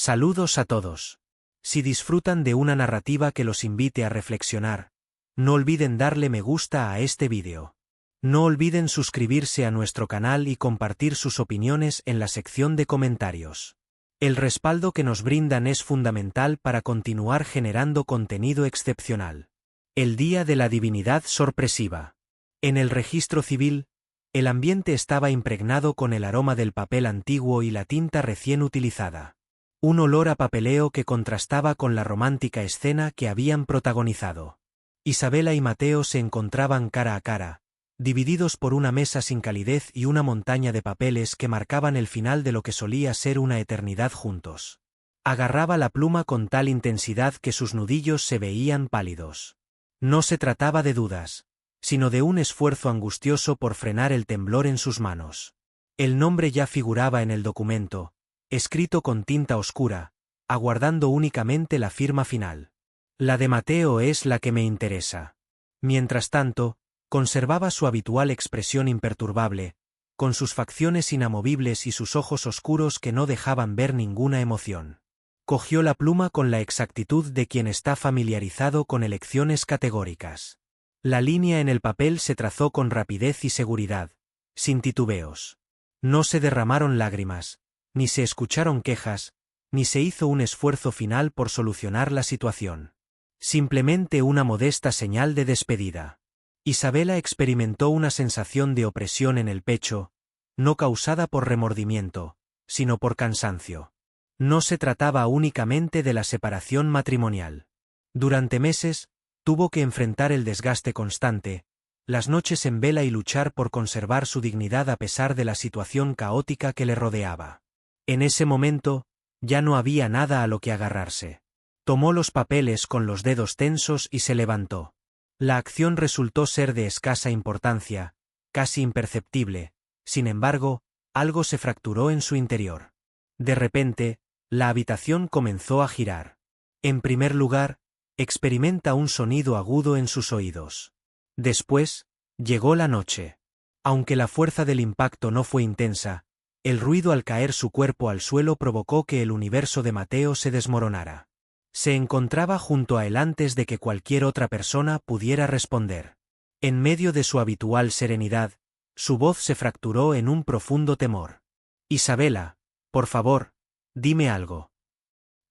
Saludos a todos. Si disfrutan de una narrativa que los invite a reflexionar, no olviden darle me gusta a este vídeo. No olviden suscribirse a nuestro canal y compartir sus opiniones en la sección de comentarios. El respaldo que nos brindan es fundamental para continuar generando contenido excepcional. El Día de la Divinidad Sorpresiva. En el registro civil, el ambiente estaba impregnado con el aroma del papel antiguo y la tinta recién utilizada. Un olor a papeleo que contrastaba con la romántica escena que habían protagonizado. Isabela y Mateo se encontraban cara a cara, divididos por una mesa sin calidez y una montaña de papeles que marcaban el final de lo que solía ser una eternidad juntos. Agarraba la pluma con tal intensidad que sus nudillos se veían pálidos. No se trataba de dudas, sino de un esfuerzo angustioso por frenar el temblor en sus manos. El nombre ya figuraba en el documento, escrito con tinta oscura, aguardando únicamente la firma final. La de Mateo es la que me interesa. Mientras tanto, conservaba su habitual expresión imperturbable, con sus facciones inamovibles y sus ojos oscuros que no dejaban ver ninguna emoción. Cogió la pluma con la exactitud de quien está familiarizado con elecciones categóricas. La línea en el papel se trazó con rapidez y seguridad, sin titubeos. No se derramaron lágrimas, ni se escucharon quejas, ni se hizo un esfuerzo final por solucionar la situación. Simplemente una modesta señal de despedida. Isabela experimentó una sensación de opresión en el pecho, no causada por remordimiento, sino por cansancio. No se trataba únicamente de la separación matrimonial. Durante meses, tuvo que enfrentar el desgaste constante, las noches en vela y luchar por conservar su dignidad a pesar de la situación caótica que le rodeaba. En ese momento, ya no había nada a lo que agarrarse. Tomó los papeles con los dedos tensos y se levantó. La acción resultó ser de escasa importancia, casi imperceptible, sin embargo, algo se fracturó en su interior. De repente, la habitación comenzó a girar. En primer lugar, experimenta un sonido agudo en sus oídos. Después, llegó la noche. Aunque la fuerza del impacto no fue intensa, el ruido al caer su cuerpo al suelo provocó que el universo de Mateo se desmoronara. Se encontraba junto a él antes de que cualquier otra persona pudiera responder. En medio de su habitual serenidad, su voz se fracturó en un profundo temor. «Isabela, por favor, dime algo».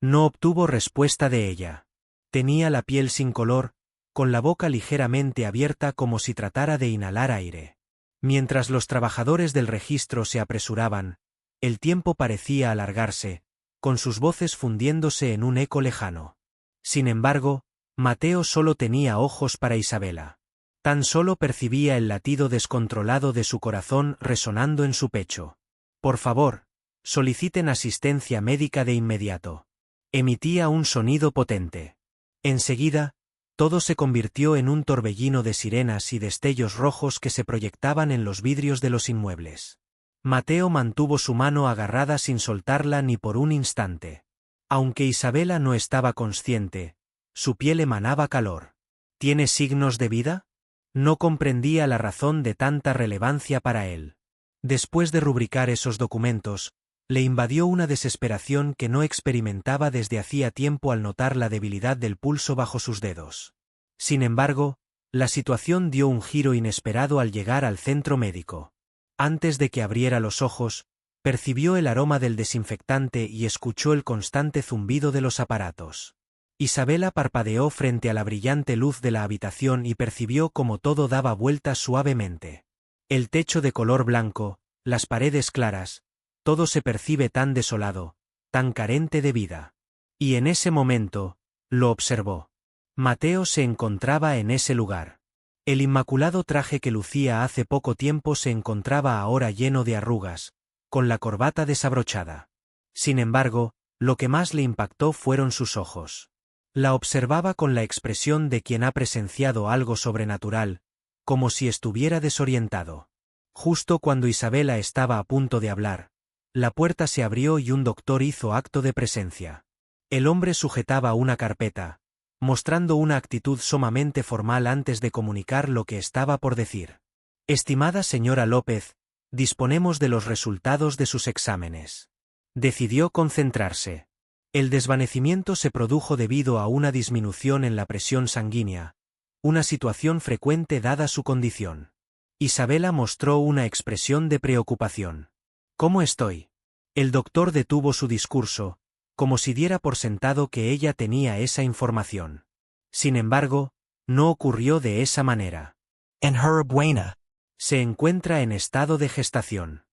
No obtuvo respuesta de ella. Tenía la piel sin color, con la boca ligeramente abierta como si tratara de inhalar aire. Mientras los trabajadores del registro se apresuraban, el tiempo parecía alargarse, con sus voces fundiéndose en un eco lejano. Sin embargo, Mateo solo tenía ojos para Isabela. Tan solo percibía el latido descontrolado de su corazón resonando en su pecho. «Por favor, soliciten asistencia médica de inmediato». Emitía un sonido potente. Enseguida, todo se convirtió en un torbellino de sirenas y destellos rojos que se proyectaban en los vidrios de los inmuebles. Mateo mantuvo su mano agarrada sin soltarla ni por un instante. Aunque Isabela no estaba consciente, su piel emanaba calor. ¿Tiene signos de vida? No comprendía la razón de tanta relevancia para él. Después de rubricar esos documentos, le invadió una desesperación que no experimentaba desde hacía tiempo al notar la debilidad del pulso bajo sus dedos. Sin embargo, la situación dio un giro inesperado al llegar al centro médico. Antes de que abriera los ojos, percibió el aroma del desinfectante y escuchó el constante zumbido de los aparatos. Isabela parpadeó frente a la brillante luz de la habitación y percibió cómo todo daba vueltas suavemente. El techo de color blanco, las paredes claras, todo se percibe tan desolado, tan carente de vida. Y en ese momento, lo observó. Mateo se encontraba en ese lugar. El inmaculado traje que lucía hace poco tiempo se encontraba ahora lleno de arrugas, con la corbata desabrochada. Sin embargo, lo que más le impactó fueron sus ojos. La observaba con la expresión de quien ha presenciado algo sobrenatural, como si estuviera desorientado. Justo cuando Isabela estaba a punto de hablar, la puerta se abrió y un doctor hizo acto de presencia. El hombre sujetaba una carpeta, mostrando una actitud sumamente formal antes de comunicar lo que estaba por decir. «Estimada señora López, disponemos de los resultados de sus exámenes». Decidió concentrarse. El desvanecimiento se produjo debido a una disminución en la presión sanguínea, una situación frecuente dada su condición. Isabela mostró una expresión de preocupación. ¿Cómo estoy? El doctor detuvo su discurso, como si diera por sentado que ella tenía esa información. Sin embargo, no ocurrió de esa manera. Enhorabuena. Se encuentra en estado de gestación.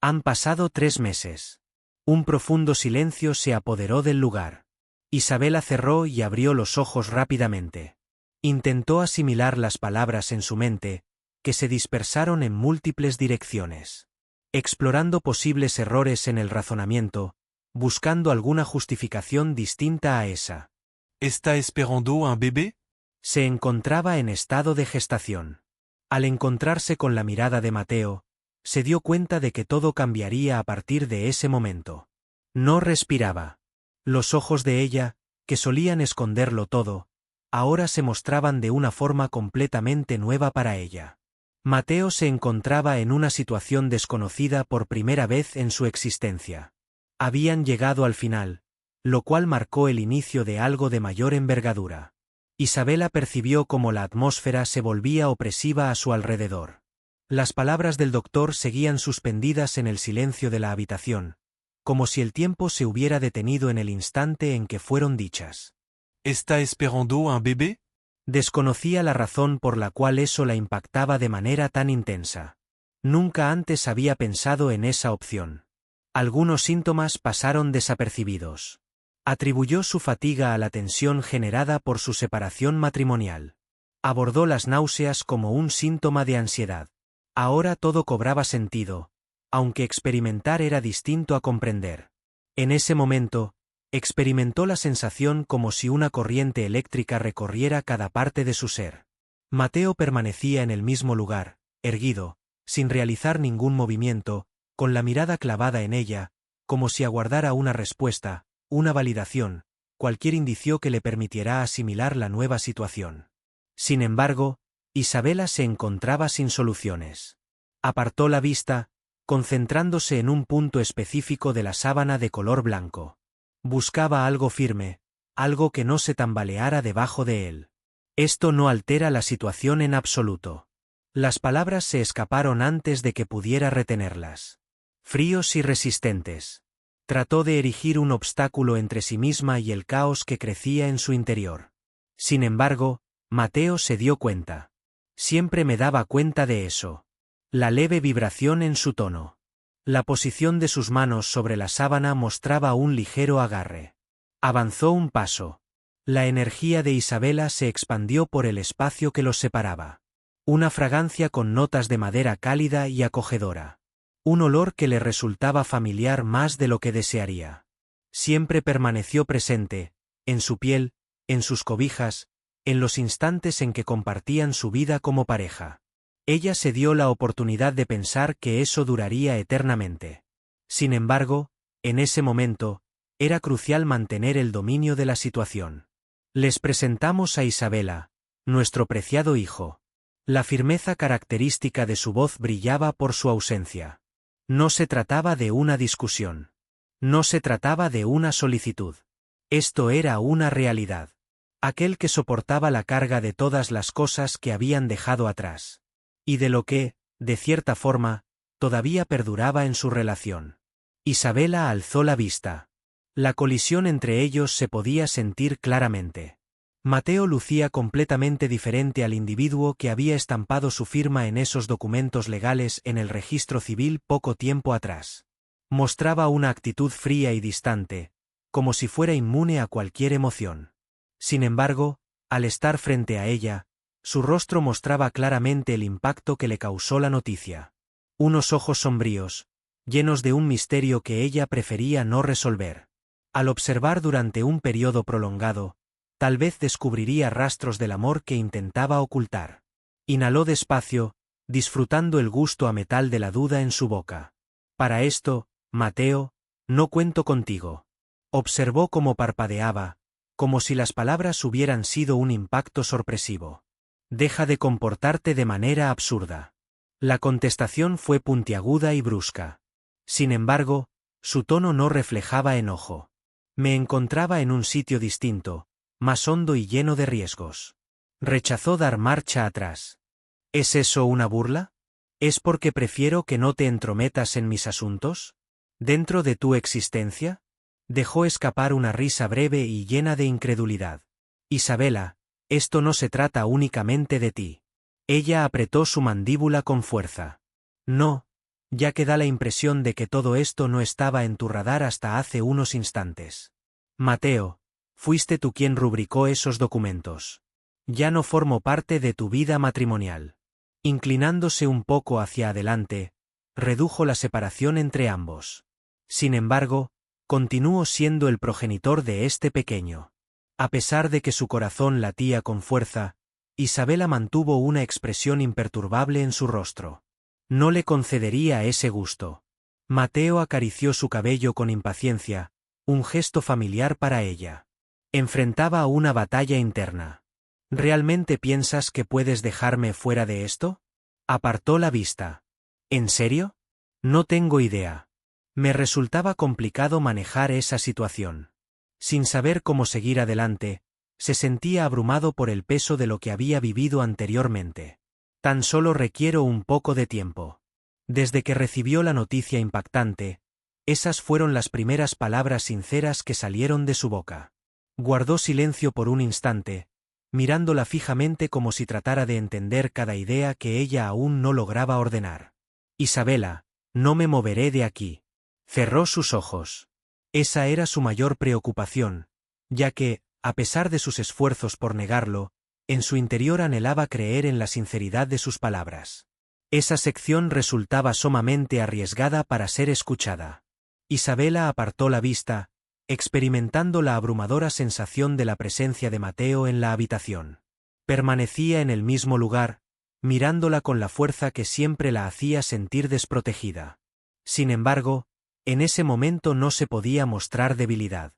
Han pasado 3 meses. Un profundo silencio se apoderó del lugar. Isabela cerró y abrió los ojos rápidamente. Intentó asimilar las palabras en su mente, que se dispersaron en múltiples direcciones. Explorando posibles errores en el razonamiento, buscando alguna justificación distinta a esa. ¿Está esperando un bebé? Se encontraba en estado de gestación. Al encontrarse con la mirada de Mateo, se dio cuenta de que todo cambiaría a partir de ese momento. No respiraba. Los ojos de ella, que solían esconderlo todo, ahora se mostraban de una forma completamente nueva para ella. Mateo se encontraba en una situación desconocida por primera vez en su existencia. Habían llegado al final, lo cual marcó el inicio de algo de mayor envergadura. Isabela percibió cómo la atmósfera se volvía opresiva a su alrededor. Las palabras del doctor seguían suspendidas en el silencio de la habitación, como si el tiempo se hubiera detenido en el instante en que fueron dichas. ¿Está esperando un bebé? Desconocía la razón por la cual eso la impactaba de manera tan intensa. Nunca antes había pensado en esa opción. Algunos síntomas pasaron desapercibidos. Atribuyó su fatiga a la tensión generada por su separación matrimonial. Abordó las náuseas como un síntoma de ansiedad. Ahora todo cobraba sentido, aunque experimentar era distinto a comprender. En ese momento, experimentó la sensación como si una corriente eléctrica recorriera cada parte de su ser. Mateo permanecía en el mismo lugar, erguido, sin realizar ningún movimiento, con la mirada clavada en ella, como si aguardara una respuesta, una validación, cualquier indicio que le permitiera asimilar la nueva situación. Sin embargo, Isabela se encontraba sin soluciones. Apartó la vista, concentrándose en un punto específico de la sábana de color blanco. Buscaba algo firme, algo que no se tambaleara debajo de él. Esto no altera la situación en absoluto. Las palabras se escaparon antes de que pudiera retenerlas. Fríos y resistentes. Trató de erigir un obstáculo entre sí misma y el caos que crecía en su interior. Sin embargo, Mateo se dio cuenta. Siempre me daba cuenta de eso. La leve vibración en su tono. La posición de sus manos sobre la sábana mostraba un ligero agarre. Avanzó un paso. La energía de Isabela se expandió por el espacio que los separaba. Una fragancia con notas de madera cálida y acogedora. Un olor que le resultaba familiar más de lo que desearía. Siempre permaneció presente, en su piel, en sus cobijas, en los instantes en que compartían su vida como pareja. Ella se dio la oportunidad de pensar que eso duraría eternamente. Sin embargo, en ese momento, era crucial mantener el dominio de la situación. Les presentamos a Isabela, nuestro preciado hijo. La firmeza característica de su voz brillaba por su ausencia. No se trataba de una discusión. No se trataba de una solicitud. Esto era una realidad. Aquel que soportaba la carga de todas las cosas que habían dejado atrás. Y de lo que, de cierta forma, todavía perduraba en su relación. Isabela alzó la vista. La colisión entre ellos se podía sentir claramente. Mateo lucía completamente diferente al individuo que había estampado su firma en esos documentos legales en el registro civil poco tiempo atrás. Mostraba una actitud fría y distante, como si fuera inmune a cualquier emoción. Sin embargo, al estar frente a ella, su rostro mostraba claramente el impacto que le causó la noticia. Unos ojos sombríos, llenos de un misterio que ella prefería no resolver. Al observar durante un periodo prolongado, tal vez descubriría rastros del amor que intentaba ocultar. Inhaló despacio, disfrutando el gusto a metal de la duda en su boca. Para esto, Mateo, no cuento contigo. Observó cómo parpadeaba, como si las palabras hubieran sido un impacto sorpresivo. Deja de comportarte de manera absurda. La contestación fue puntiaguda y brusca. Sin embargo, su tono no reflejaba enojo. Me encontraba en un sitio distinto, más hondo y lleno de riesgos. Rechazó dar marcha atrás. ¿Es eso una burla? ¿Es porque prefiero que no te entrometas en mis asuntos? ¿Dentro de tu existencia? Dejó escapar una risa breve y llena de incredulidad. Isabela, esto no se trata únicamente de ti. Ella apretó su mandíbula con fuerza. No, ya que da la impresión de que todo esto no estaba en tu radar hasta hace unos instantes. Mateo, fuiste tú quien rubricó esos documentos. Ya no formo parte de tu vida matrimonial. Inclinándose un poco hacia adelante, redujo la separación entre ambos. Sin embargo, continúo siendo el progenitor de este pequeño. A pesar de que su corazón latía con fuerza, Isabela mantuvo una expresión imperturbable en su rostro. No le concedería ese gusto. Mateo acarició su cabello con impaciencia, un gesto familiar para ella. Enfrentaba una batalla interna. ¿Realmente piensas que puedes dejarme fuera de esto? Apartó la vista. ¿En serio? No tengo idea. Me resultaba complicado manejar esa situación. Sin saber cómo seguir adelante, se sentía abrumado por el peso de lo que había vivido anteriormente. Tan solo requiero un poco de tiempo. Desde que recibió la noticia impactante, esas fueron las primeras palabras sinceras que salieron de su boca. Guardó silencio por un instante, mirándola fijamente como si tratara de entender cada idea que ella aún no lograba ordenar. Isabela, no me moveré de aquí. Cerró sus ojos. Esa era su mayor preocupación, ya que, a pesar de sus esfuerzos por negarlo, en su interior anhelaba creer en la sinceridad de sus palabras. Esa sección resultaba sumamente arriesgada para ser escuchada. Isabela apartó la vista, experimentando la abrumadora sensación de la presencia de Mateo en la habitación. Permanecía en el mismo lugar, mirándola con la fuerza que siempre la hacía sentir desprotegida. Sin embargo, en ese momento no se podía mostrar debilidad.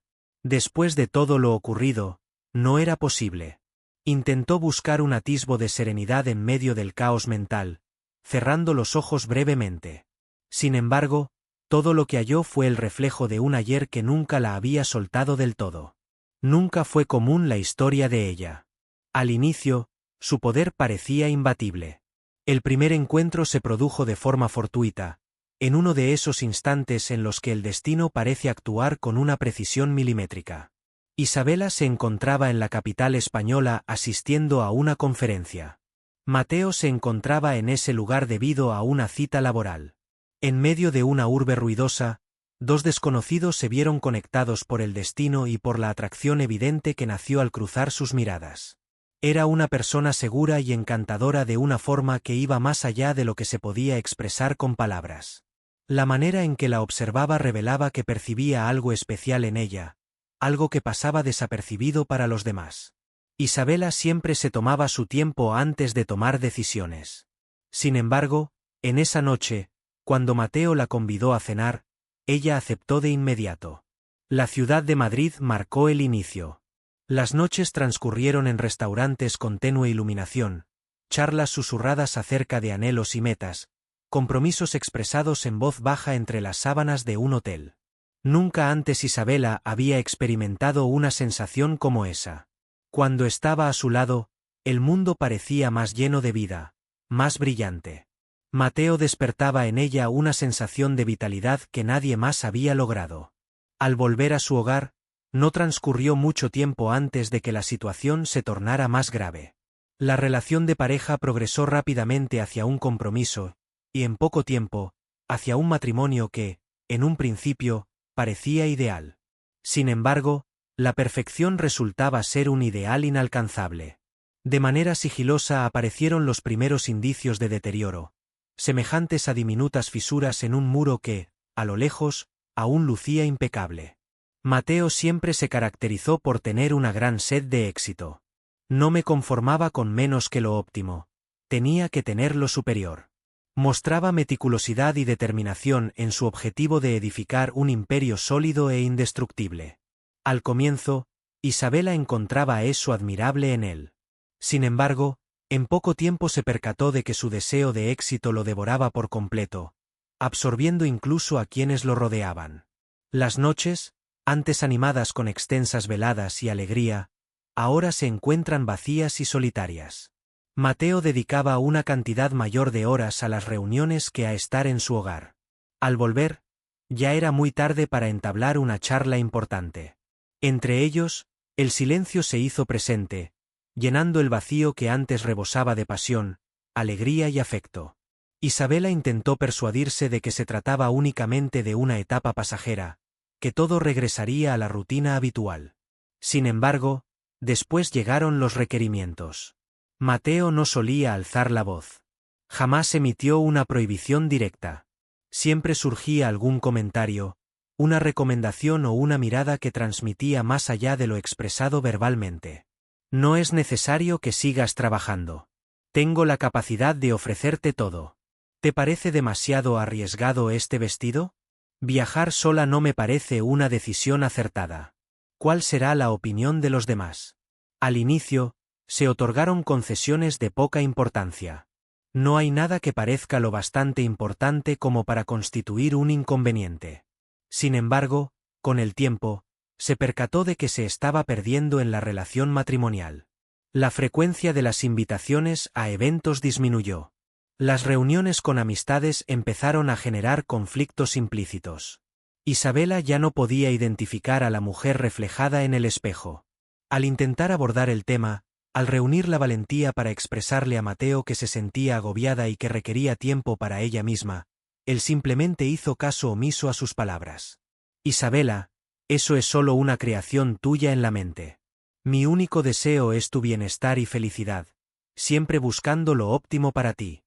Después de todo lo ocurrido, no era posible. Intentó buscar un atisbo de serenidad en medio del caos mental, cerrando los ojos brevemente. Sin embargo, todo lo que halló fue el reflejo de un ayer que nunca la había soltado del todo. Nunca fue común la historia de ella. Al inicio, su poder parecía imbatible. El primer encuentro se produjo de forma fortuita, en uno de esos instantes en los que el destino parece actuar con una precisión milimétrica. Isabela se encontraba en la capital española asistiendo a una conferencia. Mateo se encontraba en ese lugar debido a una cita laboral. En medio de una urbe ruidosa, dos desconocidos se vieron conectados por el destino y por la atracción evidente que nació al cruzar sus miradas. Era una persona segura y encantadora de una forma que iba más allá de lo que se podía expresar con palabras. La manera en que la observaba revelaba que percibía algo especial en ella, algo que pasaba desapercibido para los demás. Isabela siempre se tomaba su tiempo antes de tomar decisiones. Sin embargo, en esa noche, cuando Mateo la convidó a cenar, ella aceptó de inmediato. La ciudad de Madrid marcó el inicio. Las noches transcurrieron en restaurantes con tenue iluminación, charlas susurradas acerca de anhelos y metas, compromisos expresados en voz baja entre las sábanas de un hotel. Nunca antes Isabela había experimentado una sensación como esa. Cuando estaba a su lado, el mundo parecía más lleno de vida, más brillante. Mateo despertaba en ella una sensación de vitalidad que nadie más había logrado. Al volver a su hogar, no transcurrió mucho tiempo antes de que la situación se tornara más grave. La relación de pareja progresó rápidamente hacia un compromiso, y en poco tiempo, hacia un matrimonio que, en un principio, parecía ideal. Sin embargo, la perfección resultaba ser un ideal inalcanzable. De manera sigilosa aparecieron los primeros indicios de deterioro, semejantes a diminutas fisuras en un muro que, a lo lejos, aún lucía impecable. Mateo siempre se caracterizó por tener una gran sed de éxito. No me conformaba con menos que lo óptimo. Tenía que tener lo superior. Mostraba meticulosidad y determinación en su objetivo de edificar un imperio sólido e indestructible. Al comienzo, Isabela encontraba eso admirable en él. Sin embargo, en poco tiempo se percató de que su deseo de éxito lo devoraba por completo, absorbiendo incluso a quienes lo rodeaban. Las noches, antes animadas con extensas veladas y alegría, ahora se encuentran vacías y solitarias. Mateo dedicaba una cantidad mayor de horas a las reuniones que a estar en su hogar. Al volver, ya era muy tarde para entablar una charla importante. Entre ellos, el silencio se hizo presente, llenando el vacío que antes rebosaba de pasión, alegría y afecto. Isabela intentó persuadirse de que se trataba únicamente de una etapa pasajera, que todo regresaría a la rutina habitual. Sin embargo, después llegaron los requerimientos. Mateo no solía alzar la voz. Jamás emitió una prohibición directa. Siempre surgía algún comentario, una recomendación o una mirada que transmitía más allá de lo expresado verbalmente. No es necesario que sigas trabajando. Tengo la capacidad de ofrecerte todo. ¿Te parece demasiado arriesgado este vestido? Viajar sola no me parece una decisión acertada. ¿Cuál será la opinión de los demás? Al inicio, se otorgaron concesiones de poca importancia. No hay nada que parezca lo bastante importante como para constituir un inconveniente. Sin embargo, con el tiempo, se percató de que se estaba perdiendo en la relación matrimonial. La frecuencia de las invitaciones a eventos disminuyó. Las reuniones con amistades empezaron a generar conflictos implícitos. Isabela ya no podía identificar a la mujer reflejada en el espejo. Al intentar abordar el tema, al reunir la valentía para expresarle a Mateo que se sentía agobiada y que requería tiempo para ella misma, él simplemente hizo caso omiso a sus palabras. Isabela, eso es solo una creación tuya en la mente. Mi único deseo es tu bienestar y felicidad, siempre buscando lo óptimo para ti.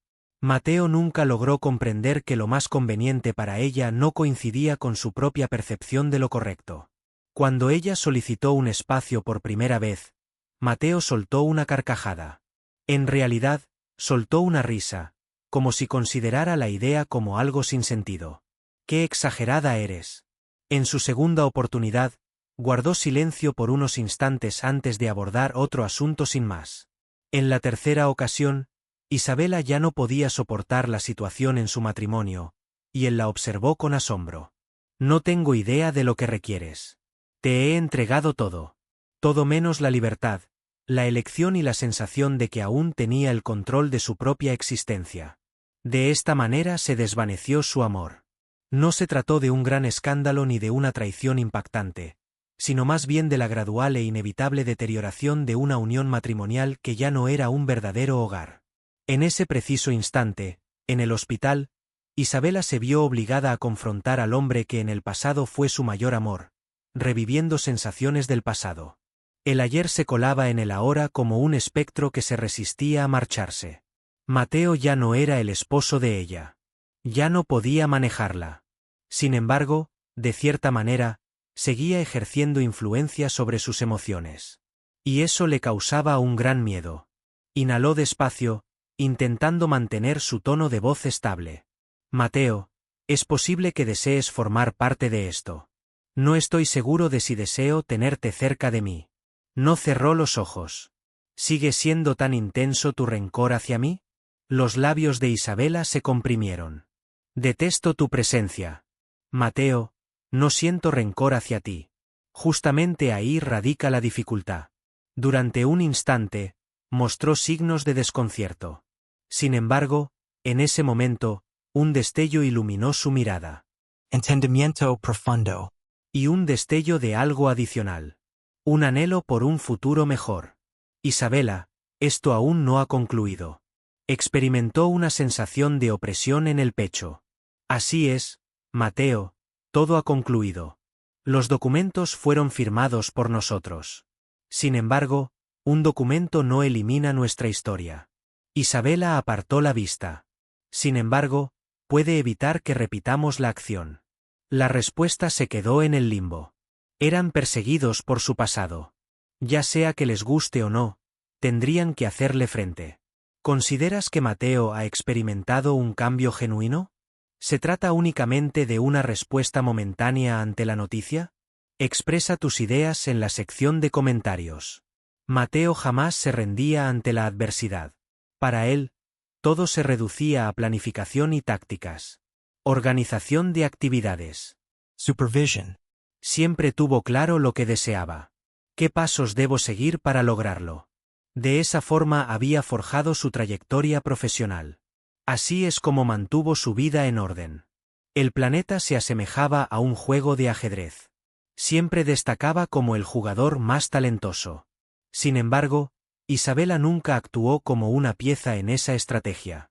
Mateo nunca logró comprender que lo más conveniente para ella no coincidía con su propia percepción de lo correcto. Cuando ella solicitó un espacio por primera vez, Mateo soltó una carcajada. En realidad, soltó una risa, como si considerara la idea como algo sin sentido. ¡Qué exagerada eres! En su segunda oportunidad, guardó silencio por unos instantes antes de abordar otro asunto sin más. En la tercera ocasión, Isabela ya no podía soportar la situación en su matrimonio, y él la observó con asombro. No tengo idea de lo que requieres. Te he entregado todo. Todo menos la libertad, la elección y la sensación de que aún tenía el control de su propia existencia. De esta manera se desvaneció su amor. No se trató de un gran escándalo ni de una traición impactante, sino más bien de la gradual e inevitable deterioración de una unión matrimonial que ya no era un verdadero hogar. En ese preciso instante, en el hospital, Isabela se vio obligada a confrontar al hombre que en el pasado fue su mayor amor, reviviendo sensaciones del pasado. El ayer se colaba en el ahora como un espectro que se resistía a marcharse. Mateo ya no era el esposo de ella. Ya no podía manejarla. Sin embargo, de cierta manera, seguía ejerciendo influencia sobre sus emociones. Y eso le causaba un gran miedo. Inhaló despacio, intentando mantener su tono de voz estable. Mateo, es posible que desees formar parte de esto. No estoy seguro de si deseo tenerte cerca de mí. No cerró los ojos. ¿Sigue siendo tan intenso tu rencor hacia mí? Los labios de Isabela se comprimieron. Detesto tu presencia. Mateo, no siento rencor hacia ti. Justamente ahí radica la dificultad. Durante un instante, mostró signos de desconcierto. Sin embargo, en ese momento, un destello iluminó su mirada. Entendimiento profundo. Y un destello de algo adicional. Un anhelo por un futuro mejor. Isabela, esto aún no ha concluido. Experimentó una sensación de opresión en el pecho. Así es, Mateo, todo ha concluido. Los documentos fueron firmados por nosotros. Sin embargo, un documento no elimina nuestra historia. Isabela apartó la vista. Sin embargo, puede evitar que repitamos la acción. La respuesta se quedó en el limbo. Eran perseguidos por su pasado. Ya sea que les guste o no, tendrían que hacerle frente. ¿Consideras que Mateo ha experimentado un cambio genuino? ¿Se trata únicamente de una respuesta momentánea ante la noticia? Expresa tus ideas en la sección de comentarios. Mateo jamás se rendía ante la adversidad. Para él, todo se reducía a planificación y tácticas. Organización de actividades. Supervision. Siempre tuvo claro lo que deseaba. ¿Qué pasos debo seguir para lograrlo? De esa forma había forjado su trayectoria profesional. Así es como mantuvo su vida en orden. El planeta se asemejaba a un juego de ajedrez. Siempre destacaba como el jugador más talentoso. Sin embargo, Isabela nunca actuó como una pieza en esa estrategia.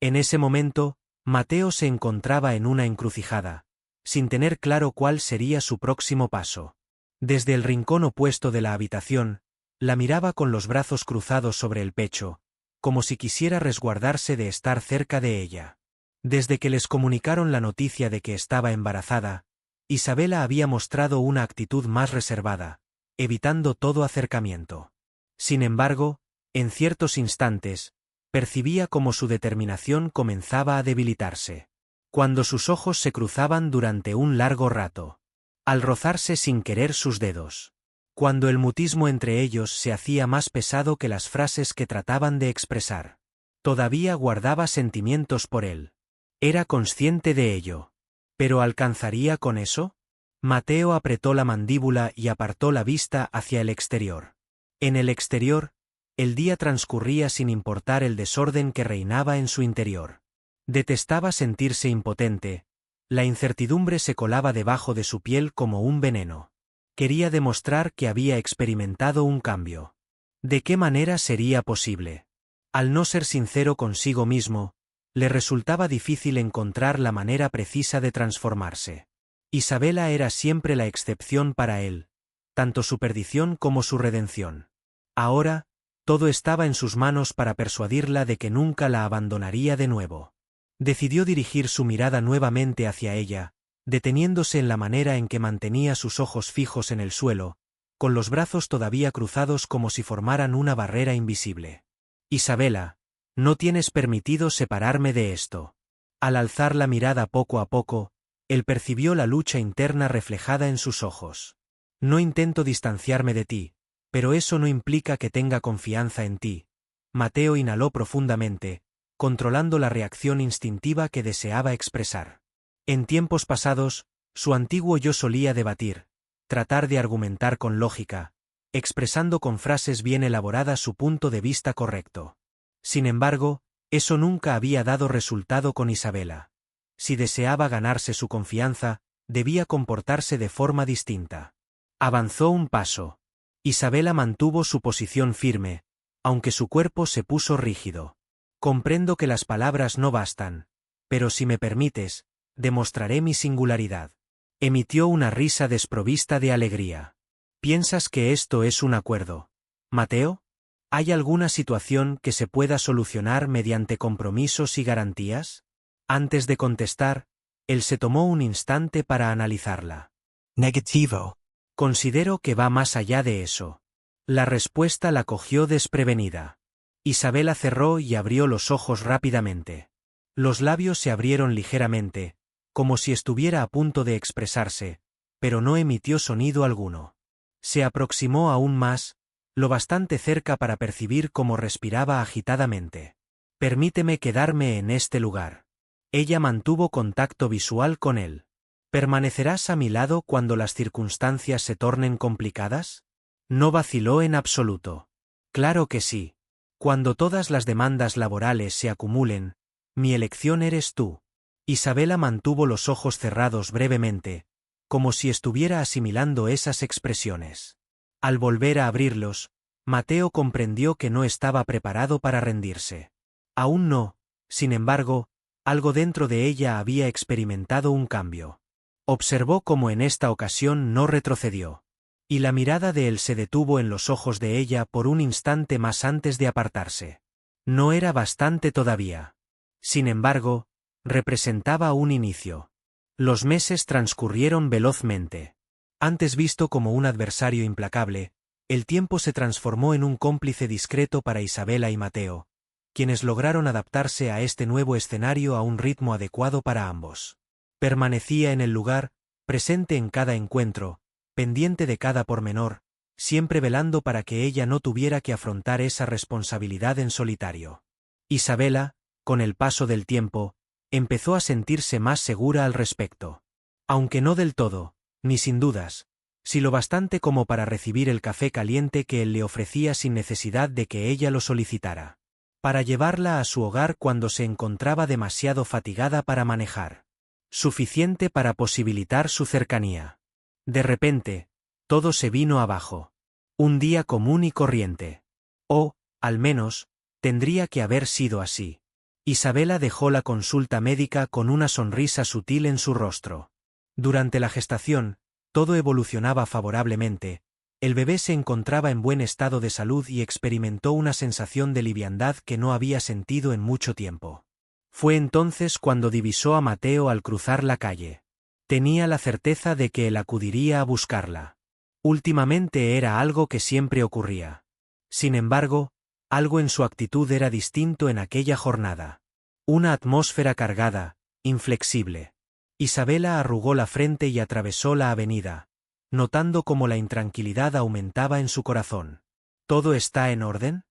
En ese momento, Mateo se encontraba en una encrucijada, sin tener claro cuál sería su próximo paso. Desde el rincón opuesto de la habitación, la miraba con los brazos cruzados sobre el pecho, como si quisiera resguardarse de estar cerca de ella. Desde que les comunicaron la noticia de que estaba embarazada, Isabela había mostrado una actitud más reservada, evitando todo acercamiento. Sin embargo, en ciertos instantes, percibía como su determinación comenzaba a debilitarse. Cuando sus ojos se cruzaban durante un largo rato. Al rozarse sin querer sus dedos. Cuando el mutismo entre ellos se hacía más pesado que las frases que trataban de expresar. Todavía guardaba sentimientos por él. Era consciente de ello. ¿Pero alcanzaría con eso? Mateo apretó la mandíbula y apartó la vista hacia el exterior. En el exterior, el día transcurría sin importar el desorden que reinaba en su interior. Detestaba sentirse impotente. La incertidumbre se colaba debajo de su piel como un veneno. Quería demostrar que había experimentado un cambio. ¿De qué manera sería posible? Al no ser sincero consigo mismo, le resultaba difícil encontrar la manera precisa de transformarse. Isabela era siempre la excepción para él, tanto su perdición como su redención. Ahora, todo estaba en sus manos para persuadirla de que nunca la abandonaría de nuevo. Decidió dirigir su mirada nuevamente hacia ella, deteniéndose en la manera en que mantenía sus ojos fijos en el suelo, con los brazos todavía cruzados como si formaran una barrera invisible. Isabela, no tienes permitido separarme de esto. Al alzar la mirada poco a poco, él percibió la lucha interna reflejada en sus ojos. No intento distanciarme de ti, pero eso no implica que tenga confianza en ti. Mateo inhaló profundamente, controlando la reacción instintiva que deseaba expresar. En tiempos pasados, su antiguo yo solía debatir, tratar de argumentar con lógica, expresando con frases bien elaboradas su punto de vista correcto. Sin embargo, eso nunca había dado resultado con Isabela. Si deseaba ganarse su confianza, debía comportarse de forma distinta. Avanzó un paso. Isabela mantuvo su posición firme, aunque su cuerpo se puso rígido. Comprendo que las palabras no bastan, pero si me permites, demostraré mi singularidad. Emitió una risa desprovista de alegría. ¿Piensas que esto es un acuerdo, Mateo? ¿Hay alguna situación que se pueda solucionar mediante compromisos y garantías? Antes de contestar, él se tomó un instante para analizarla. Negativo. Considero que va más allá de eso. La respuesta la cogió desprevenida. Isabela cerró y abrió los ojos rápidamente. Los labios se abrieron ligeramente, como si estuviera a punto de expresarse, pero no emitió sonido alguno. Se aproximó aún más, lo bastante cerca para percibir cómo respiraba agitadamente. Permíteme quedarme en este lugar. Ella mantuvo contacto visual con él. ¿Permanecerás a mi lado cuando las circunstancias se tornen complicadas? No vaciló en absoluto. Claro que sí. Cuando todas las demandas laborales se acumulen, mi elección eres tú. Isabela mantuvo los ojos cerrados brevemente, como si estuviera asimilando esas expresiones. Al volver a abrirlos, Mateo comprendió que no estaba preparado para rendirse. Aún no, sin embargo, algo dentro de ella había experimentado un cambio. Observó cómo en esta ocasión no retrocedió. Y la mirada de él se detuvo en los ojos de ella por un instante más antes de apartarse. No era bastante todavía. Sin embargo, representaba un inicio. Los meses transcurrieron velozmente. Antes visto como un adversario implacable, el tiempo se transformó en un cómplice discreto para Isabela y Mateo, quienes lograron adaptarse a este nuevo escenario a un ritmo adecuado para ambos. Permanecía en el lugar, presente en cada encuentro, pendiente de cada pormenor, siempre velando para que ella no tuviera que afrontar esa responsabilidad en solitario. Isabela, con el paso del tiempo, empezó a sentirse más segura al respecto. Aunque no del todo, Ni sin dudas, si lo bastante como para recibir el café caliente que él le ofrecía sin necesidad de que ella lo solicitara. Para llevarla a su hogar cuando se encontraba demasiado fatigada para manejar. Suficiente para posibilitar su cercanía. De repente, todo se vino abajo. Un día común y corriente. O, al menos, tendría que haber sido así. Isabela dejó la consulta médica con una sonrisa sutil en su rostro. Durante la gestación, todo evolucionaba favorablemente. El bebé se encontraba en buen estado de salud y experimentó una sensación de liviandad que no había sentido en mucho tiempo. Fue entonces cuando divisó a Mateo al cruzar la calle. Tenía la certeza de que él acudiría a buscarla. Últimamente era algo que siempre ocurría. Sin embargo, algo en su actitud era distinto en aquella jornada. Una atmósfera cargada, inflexible. Isabela arrugó la frente y atravesó la avenida, notando cómo la intranquilidad aumentaba en su corazón. ¿Todo está en orden?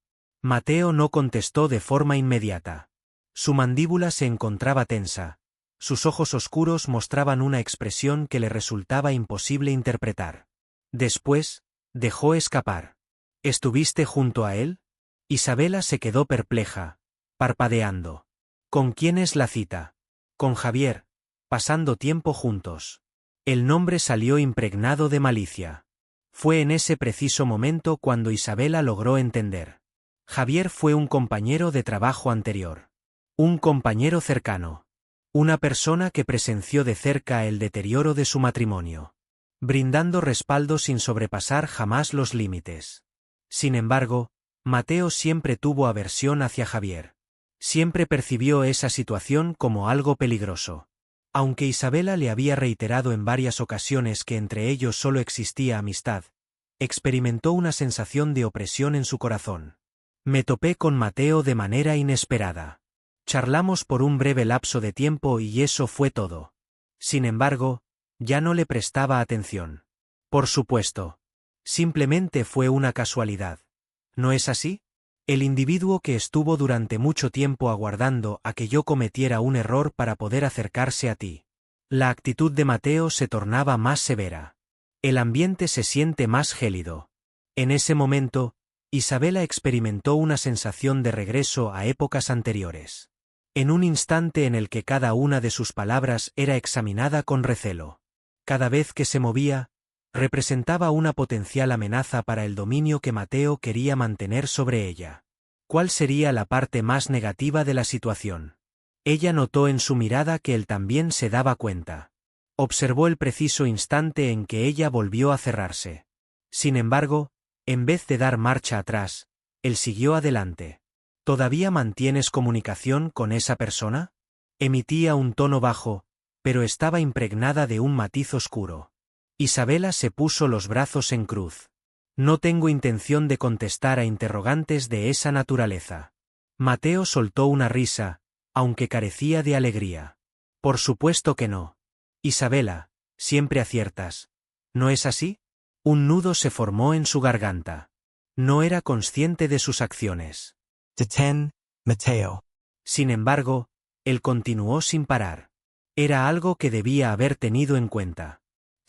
Mateo no contestó de forma inmediata. Su mandíbula se encontraba tensa. Sus ojos oscuros mostraban una expresión que le resultaba imposible interpretar. Después, dejó escapar. ¿Estuviste junto a él? Isabela se quedó perpleja, parpadeando. ¿Con quién es la cita? Con Javier, pasando tiempo juntos. El nombre salió impregnado de malicia. Fue en ese preciso momento cuando Isabela logró entender. Javier fue un compañero de trabajo anterior. Un compañero cercano. Una persona que presenció de cerca el deterioro de su matrimonio. Brindando respaldo sin sobrepasar jamás los límites. Sin embargo, Mateo siempre tuvo aversión hacia Javier. Siempre percibió esa situación como algo peligroso. Aunque Isabela le había reiterado en varias ocasiones que entre ellos solo existía amistad, experimentó una sensación de opresión en su corazón. Me topé con Mateo de manera inesperada. Charlamos por un breve lapso de tiempo y eso fue todo. Sin embargo, ya no le prestaba atención. Por supuesto. Simplemente fue una casualidad. ¿No es así? El individuo que estuvo durante mucho tiempo aguardando a que yo cometiera un error para poder acercarse a ti. La actitud de Mateo se tornaba más severa. El ambiente se siente más gélido. En ese momento, Isabela experimentó una sensación de regreso a épocas anteriores. En un instante en el que cada una de sus palabras era examinada con recelo. Cada vez que se movía, representaba una potencial amenaza para el dominio que Mateo quería mantener sobre ella. ¿Cuál sería la parte más negativa de la situación? Ella notó en su mirada que él también se daba cuenta. Observó el preciso instante en que ella volvió a cerrarse. Sin embargo, en vez de dar marcha atrás, él siguió adelante. ¿Todavía mantienes comunicación con esa persona? Emitía un tono bajo, pero estaba impregnada de un matiz oscuro. Isabela se puso los brazos en cruz. No tengo intención de contestar a interrogantes de esa naturaleza. Mateo soltó una risa, aunque carecía de alegría. Por supuesto que no. Isabela, siempre aciertas. ¿No es así? Un nudo se formó en su garganta. No era consciente de sus acciones. Detén, Mateo. Sin embargo, él continuó sin parar. Era algo que debía haber tenido en cuenta.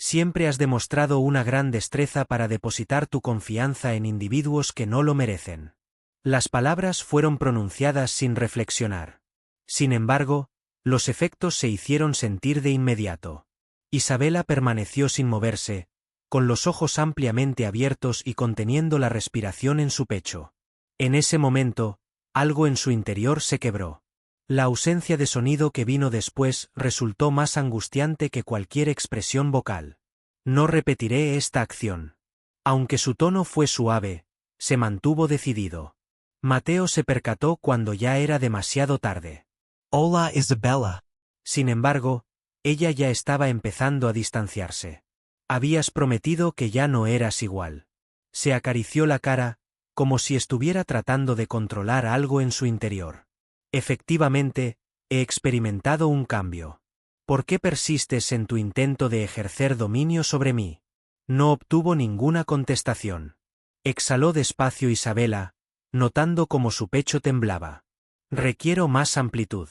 Siempre has demostrado una gran destreza para depositar tu confianza en individuos que no lo merecen. Las palabras fueron pronunciadas sin reflexionar. Sin embargo, los efectos se hicieron sentir de inmediato. Isabela permaneció sin moverse, con los ojos ampliamente abiertos y conteniendo la respiración en su pecho. En ese momento, algo en su interior se quebró. La ausencia de sonido que vino después resultó más angustiante que cualquier expresión vocal. No repetiré esta acción. Aunque su tono fue suave, se mantuvo decidido. Mateo se percató cuando ya era demasiado tarde. Hola, Isabella. Sin embargo, ella ya estaba empezando a distanciarse. Habías prometido que ya no eras igual. Se acarició la cara, como si estuviera tratando de controlar algo en su interior. Efectivamente, he experimentado un cambio. ¿Por qué persistes en tu intento de ejercer dominio sobre mí? No obtuvo ninguna contestación. Exhaló despacio Isabela, notando cómo su pecho temblaba. Requiero más amplitud.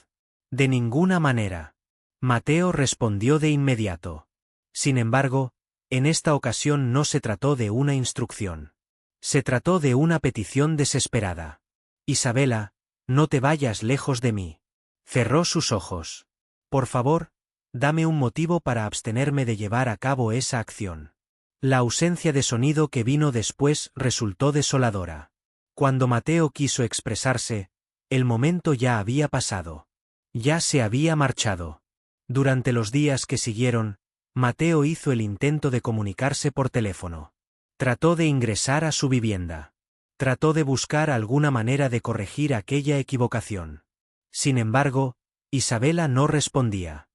De ninguna manera. Mateo respondió de inmediato. Sin embargo, En esta ocasión no se trató de una instrucción. Se trató de una petición desesperada. Isabela, no te vayas lejos de mí. Cerró sus ojos. Por favor, dame un motivo para abstenerme de llevar a cabo esa acción. La ausencia de sonido que vino después resultó desoladora. Cuando Mateo quiso expresarse, el momento ya había pasado. Ya se había marchado. Durante los días que siguieron, Mateo hizo el intento de comunicarse por teléfono. Trató de ingresar a su vivienda. Trató de buscar alguna manera de corregir aquella equivocación. Sin embargo, Isabela no respondía.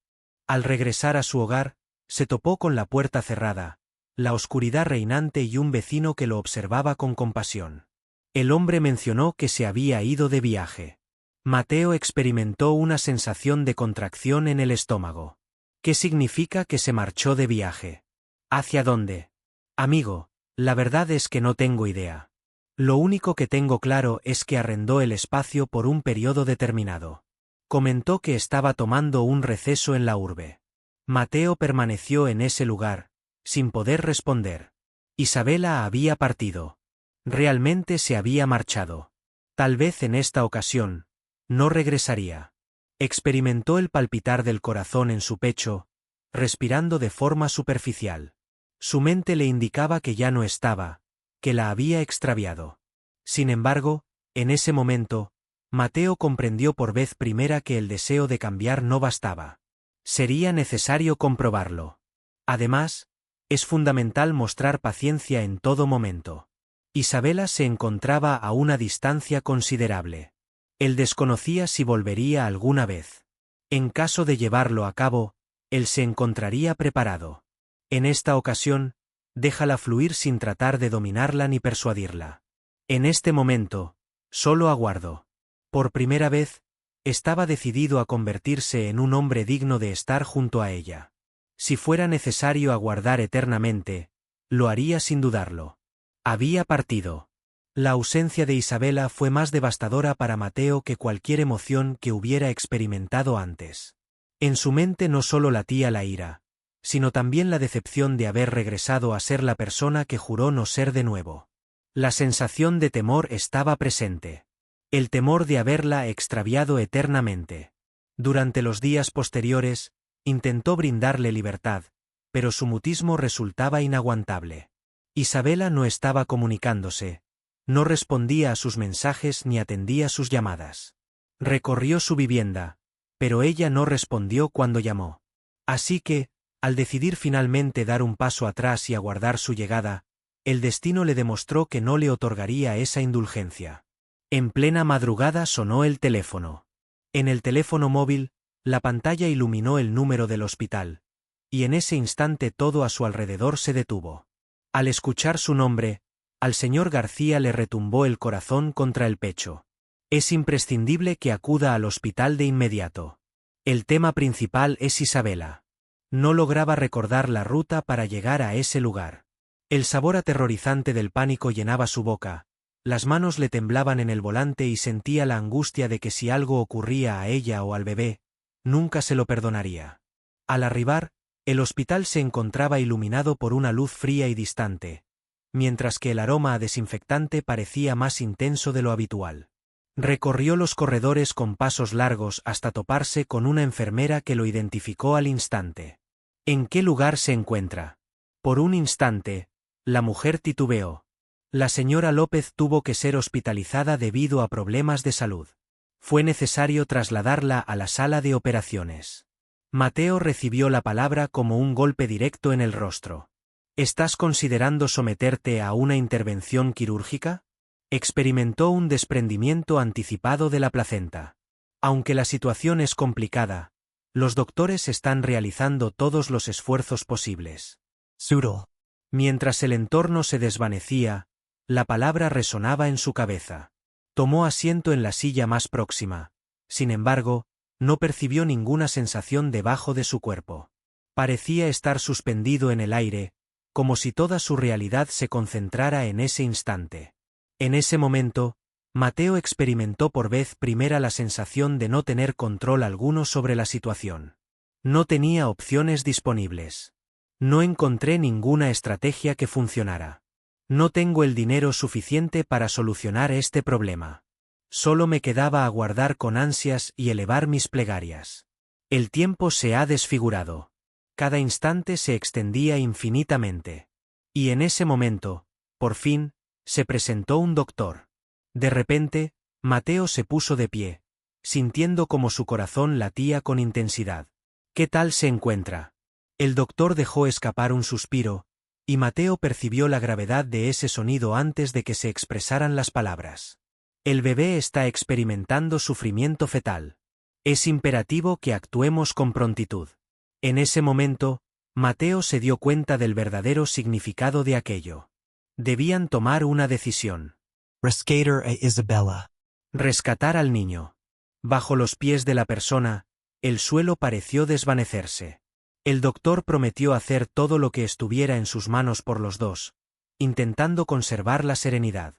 Al regresar a su hogar, se topó con la puerta cerrada, la oscuridad reinante y un vecino que lo observaba con compasión. El hombre mencionó que se había ido de viaje. Mateo experimentó una sensación de contracción en el estómago. ¿Qué significa que se marchó de viaje? ¿Hacia dónde? Amigo, la verdad es que no tengo idea. Lo único que tengo claro es que arrendó el espacio por un periodo determinado. Comentó que estaba tomando un receso en la urbe. Mateo permaneció en ese lugar, sin poder responder. Isabela había partido. Realmente se había marchado. Tal vez en esta ocasión, no regresaría. Experimentó el palpitar del corazón en su pecho, respirando de forma superficial. Su mente le indicaba que ya no estaba, que la había extraviado. Sin embargo, en ese momento, Mateo comprendió por vez primera que el deseo de cambiar no bastaba. Sería necesario comprobarlo. Además, es fundamental mostrar paciencia en todo momento. Isabela se encontraba a una distancia considerable. Él desconocía si volvería alguna vez. En caso de llevarlo a cabo, él se encontraría preparado. En esta ocasión, déjala fluir sin tratar de dominarla ni persuadirla. En este momento, solo aguardó. Por primera vez, estaba decidido a convertirse en un hombre digno de estar junto a ella. Si fuera necesario aguardar eternamente, lo haría sin dudarlo. Había partido. La ausencia de Isabela fue más devastadora para Mateo que cualquier emoción que hubiera experimentado antes. En su mente no solo latía la ira, sino también la decepción de haber regresado a ser la persona que juró no ser de nuevo. La sensación de temor estaba presente. El temor de haberla extraviado eternamente. Durante los días posteriores, intentó brindarle libertad, pero su mutismo resultaba inaguantable. Isabela no estaba comunicándose. No respondía a sus mensajes ni atendía sus llamadas. Recorrió su vivienda, pero ella no respondió cuando llamó. Así que, al decidir finalmente dar un paso atrás y aguardar su llegada, el destino le demostró que no le otorgaría esa indulgencia. En plena madrugada sonó el teléfono. En el teléfono móvil, la pantalla iluminó el número del hospital, y en ese instante todo a su alrededor se detuvo. Al escuchar su nombre, al señor García le retumbó el corazón contra el pecho. Es imprescindible que acuda al hospital de inmediato. El tema principal es Isabela. No lograba recordar la ruta para llegar a ese lugar. El sabor aterrorizante del pánico llenaba su boca, las manos le temblaban en el volante y sentía la angustia de que si algo ocurría a ella o al bebé, nunca se lo perdonaría. Al arribar, el hospital se encontraba iluminado por una luz fría y distante, mientras que el aroma a desinfectante parecía más intenso de lo habitual. Recorrió los corredores con pasos largos hasta toparse con una enfermera que lo identificó al instante. ¿En qué lugar se encuentra? Por un instante, la mujer titubeó. La señora López tuvo que ser hospitalizada debido a problemas de salud. Fue necesario trasladarla a la sala de operaciones. Mateo recibió la palabra como un golpe directo en el rostro. ¿Estás considerando someterte a una intervención quirúrgica? Experimentó un desprendimiento anticipado de la placenta. Aunque la situación es complicada, los doctores están realizando todos los esfuerzos posibles. Zoodle. Mientras el entorno se desvanecía, la palabra resonaba en su cabeza. Tomó asiento en la silla más próxima. Sin embargo, no percibió ninguna sensación debajo de su cuerpo. Parecía estar suspendido en el aire, como si toda su realidad se concentrara en ese instante. En ese momento, Mateo experimentó por vez primera la sensación de no tener control alguno sobre la situación. No tenía opciones disponibles. No encontré ninguna estrategia que funcionara. No tengo el dinero suficiente para solucionar este problema. Solo me quedaba aguardar con ansias y elevar mis plegarias. El tiempo se ha desfigurado. Cada instante se extendía infinitamente. Y en ese momento, por fin, se presentó un doctor. De repente, Mateo se puso de pie, sintiendo como su corazón latía con intensidad. ¿Qué tal se encuentra? El doctor dejó escapar un suspiro, y Mateo percibió la gravedad de ese sonido antes de que se expresaran las palabras. El bebé está experimentando sufrimiento fetal. Es imperativo que actuemos con prontitud. En ese momento, Mateo se dio cuenta del verdadero significado de aquello. Debían tomar una decisión. Rescater a Isabella. Rescatar al niño. Bajo los pies de la persona, el suelo pareció desvanecerse. El doctor prometió hacer todo lo que estuviera en sus manos por los dos, intentando conservar la serenidad.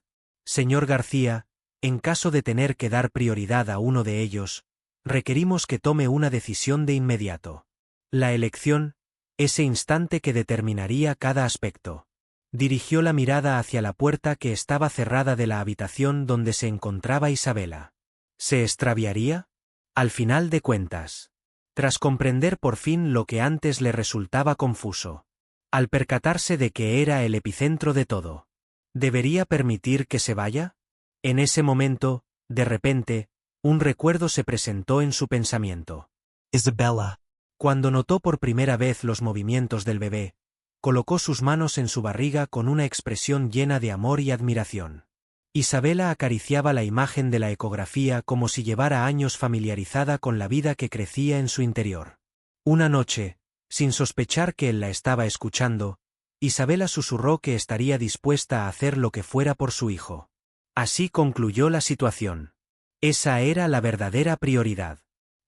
Señor García, en caso de tener que dar prioridad a uno de ellos, requerimos que tome una decisión de inmediato. La elección, ese instante que determinaría cada aspecto. Dirigió la mirada hacia la puerta que estaba cerrada de la habitación donde se encontraba Isabela. ¿Se extraviaría? Al final de cuentas. Tras comprender por fin lo que antes le resultaba confuso. Al percatarse de que era el epicentro de todo. ¿Debería permitir que se vaya? En ese momento, de repente, un recuerdo se presentó en su pensamiento. Isabella. Cuando notó por primera vez los movimientos del bebé, colocó sus manos en su barriga con una expresión llena de amor y admiración. Isabela acariciaba la imagen de la ecografía como si llevara años familiarizada con la vida que crecía en su interior. Una noche, sin sospechar que él la estaba escuchando, Isabela susurró que estaría dispuesta a hacer lo que fuera por su hijo. Así concluyó la situación. Esa era la verdadera prioridad.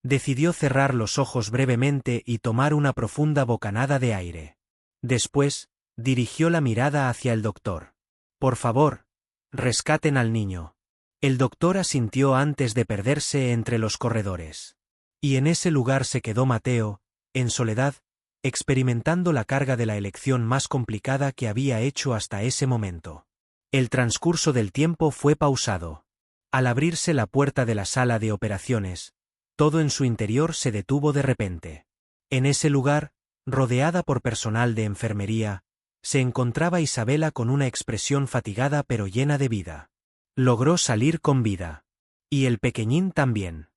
Decidió cerrar los ojos brevemente y tomar una profunda bocanada de aire. Después, dirigió la mirada hacia el doctor. Por favor, rescaten al niño. El doctor asintió antes de perderse entre los corredores. Y en ese lugar se quedó Mateo, en soledad, experimentando la carga de la elección más complicada que había hecho hasta ese momento. El transcurso del tiempo fue pausado. Al abrirse la puerta de la sala de operaciones, todo en su interior se detuvo de repente. En ese lugar, rodeada por personal de enfermería, se encontraba Isabela con una expresión fatigada pero llena de vida. Logró salir con vida. Y el pequeñín también.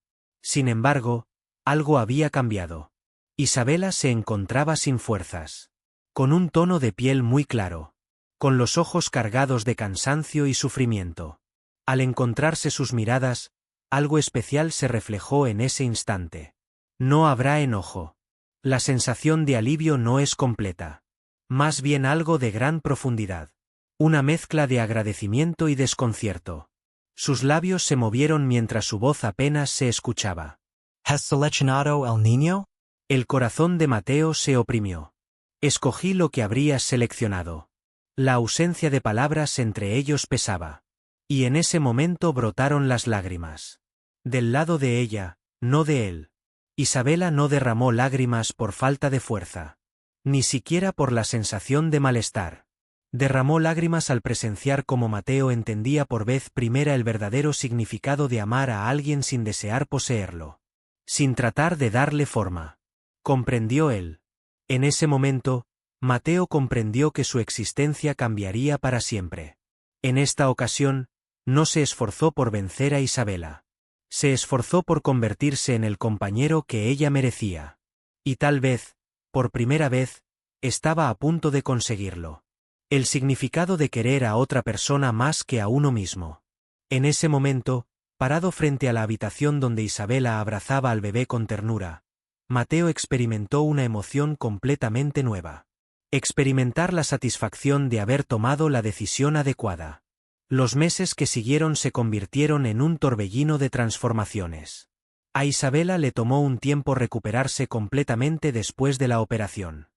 Sin embargo, algo había cambiado. Isabela se encontraba sin fuerzas. Con un tono de piel muy claro. Con los ojos cargados de cansancio y sufrimiento. Al encontrarse sus miradas, algo especial se reflejó en ese instante. No habrá enojo. La sensación de alivio no es completa. Más bien algo de gran profundidad. Una mezcla de agradecimiento y desconcierto. Sus labios se movieron mientras su voz apenas se escuchaba. ¿Has seleccionado al niño? El corazón de Mateo se oprimió. Escogí lo que habrías seleccionado. La ausencia de palabras entre ellos pesaba. Y en ese momento brotaron las lágrimas. Del lado de ella, no de él. Isabela no derramó lágrimas por falta de fuerza. Ni siquiera por la sensación de malestar. Derramó lágrimas al presenciar cómo Mateo entendía por vez primera el verdadero significado de amar a alguien sin desear poseerlo. Sin tratar de darle forma. Comprendió él. En ese momento, Mateo comprendió que su existencia cambiaría para siempre. En esta ocasión, no se esforzó por vencer a Isabela. Se esforzó por convertirse en el compañero que ella merecía. Y tal vez, por primera vez, estaba a punto de conseguirlo. El significado de querer a otra persona más que a uno mismo. En ese momento, parado frente a la habitación donde Isabela abrazaba al bebé con ternura, Mateo experimentó una emoción completamente nueva. Experimentar la satisfacción de haber tomado la decisión adecuada. Los meses que siguieron se convirtieron en un torbellino de transformaciones. A Isabela le tomó un tiempo recuperarse completamente después de la operación.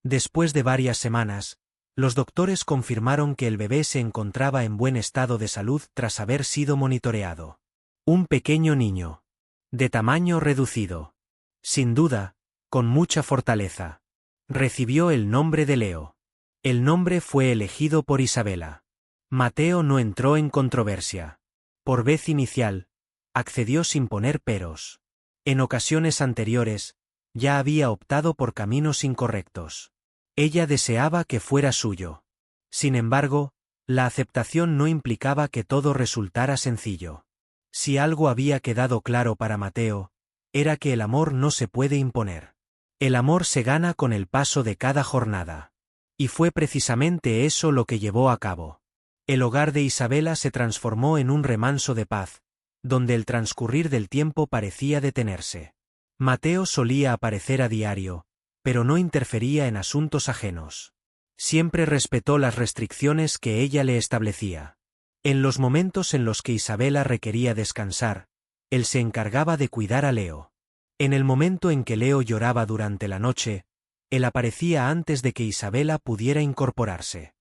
Después de varias semanas, los doctores confirmaron que el bebé se encontraba en buen estado de salud tras haber sido monitoreado. Un pequeño niño. De tamaño reducido. Sin duda, con mucha fortaleza. Recibió el nombre de Leo. El nombre fue elegido por Isabela. Mateo no entró en controversia. Por vez inicial, accedió sin poner peros. En ocasiones anteriores, ya había optado por caminos incorrectos. Ella deseaba que fuera suyo. Sin embargo, la aceptación no implicaba que todo resultara sencillo. Si algo había quedado claro para Mateo, era que el amor no se puede imponer. El amor se gana con el paso de cada jornada. Y fue precisamente eso lo que llevó a cabo. El hogar de Isabela se transformó en un remanso de paz, donde el transcurrir del tiempo parecía detenerse. Mateo solía aparecer a diario, pero no interfería en asuntos ajenos. Siempre respetó las restricciones que ella le establecía. En los momentos en los que Isabela requería descansar, él se encargaba de cuidar a Leo. En el momento en que Leo lloraba durante la noche, él aparecía antes de que Isabela pudiera incorporarse.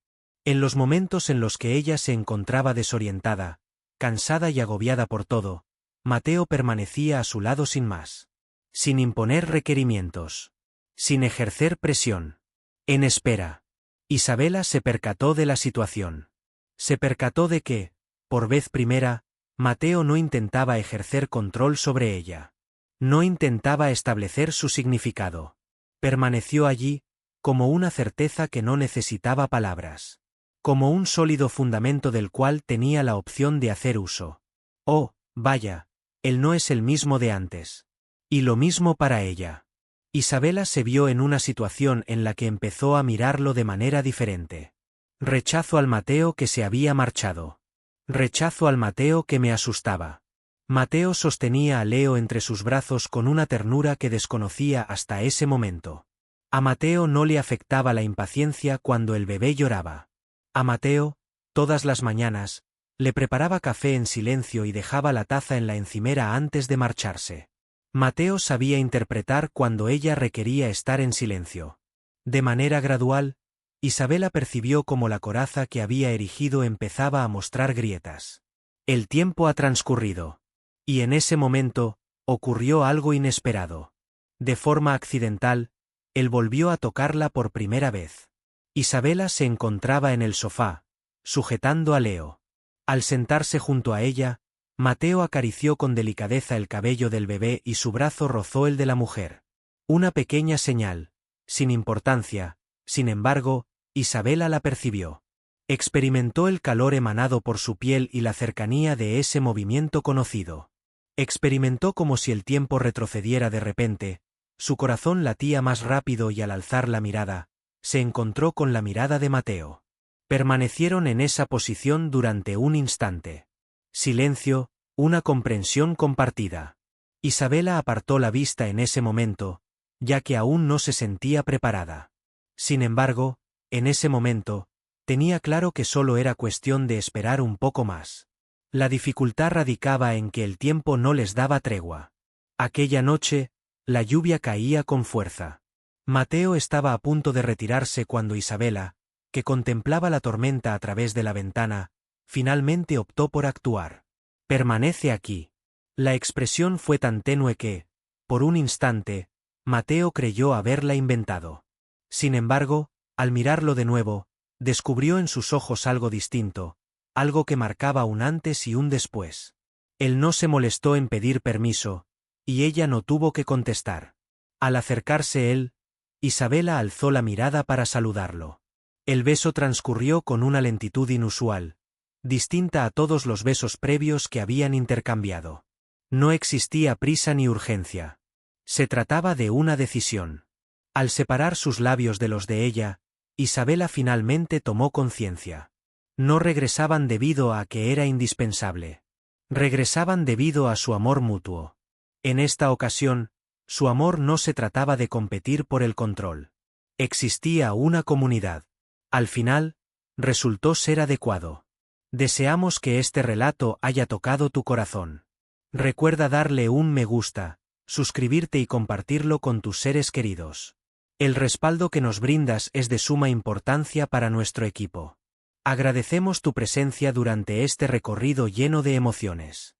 En los momentos en los que ella se encontraba desorientada, cansada y agobiada por todo, Mateo permanecía a su lado sin más. Sin imponer requerimientos. Sin ejercer presión. En espera. Isabela se percató de la situación. Se percató de que, por vez primera, Mateo no intentaba ejercer control sobre ella. No intentaba establecer su significado. Permaneció allí, como una certeza que no necesitaba palabras. Como un sólido fundamento del cual tenía la opción de hacer uso. Oh, vaya, él no es el mismo de antes. Y lo mismo para ella. Isabela se vio en una situación en la que empezó a mirarlo de manera diferente. Rechazo al Mateo que se había marchado. Rechazo al Mateo que me asustaba. Mateo sostenía a Leo entre sus brazos con una ternura que desconocía hasta ese momento. A Mateo no le afectaba la impaciencia cuando el bebé lloraba. A Mateo, todas las mañanas, le preparaba café en silencio y dejaba la taza en la encimera antes de marcharse. Mateo sabía interpretar cuando ella requería estar en silencio. De manera gradual, Isabela percibió cómo la coraza que había erigido empezaba a mostrar grietas. El tiempo ha transcurrido. Y en ese momento, ocurrió algo inesperado. De forma accidental, él volvió a tocarla por primera vez. Isabela se encontraba en el sofá, sujetando a Leo. Al sentarse junto a ella, Mateo acarició con delicadeza el cabello del bebé y su brazo rozó el de la mujer. Una pequeña señal, sin importancia, sin embargo, Isabela la percibió. Experimentó el calor emanado por su piel y la cercanía de ese movimiento conocido. Experimentó como si el tiempo retrocediera de repente, su corazón latía más rápido y al alzar la mirada, se encontró con la mirada de Mateo. Permanecieron en esa posición durante un instante. Silencio, una comprensión compartida. Isabela apartó la vista en ese momento, ya que aún no se sentía preparada. Sin embargo, en ese momento, tenía claro que solo era cuestión de esperar un poco más. La dificultad radicaba en que el tiempo no les daba tregua. Aquella noche, la lluvia caía con fuerza. Mateo estaba a punto de retirarse cuando Isabela, que contemplaba la tormenta a través de la ventana, finalmente optó por actuar. Permanece aquí. La expresión fue tan tenue que, por un instante, Mateo creyó haberla inventado. Sin embargo, al mirarlo de nuevo, descubrió en sus ojos algo distinto, algo que marcaba un antes y un después. Él no se molestó en pedir permiso, y ella no tuvo que contestar. Al acercarse él, Isabela alzó la mirada para saludarlo. El beso transcurrió con una lentitud inusual, distinta a todos los besos previos que habían intercambiado. No existía prisa ni urgencia. Se trataba de una decisión. Al separar sus labios de los de ella, Isabela finalmente tomó conciencia. No regresaban debido a que era indispensable. Regresaban debido a su amor mutuo. En esta ocasión, su amor no se trataba de competir por el control. Existía una comunidad. Al final, resultó ser adecuado. Deseamos que este relato haya tocado tu corazón. Recuerda darle un me gusta, suscribirte y compartirlo con tus seres queridos. El respaldo que nos brindas es de suma importancia para nuestro equipo. Agradecemos tu presencia durante este recorrido lleno de emociones.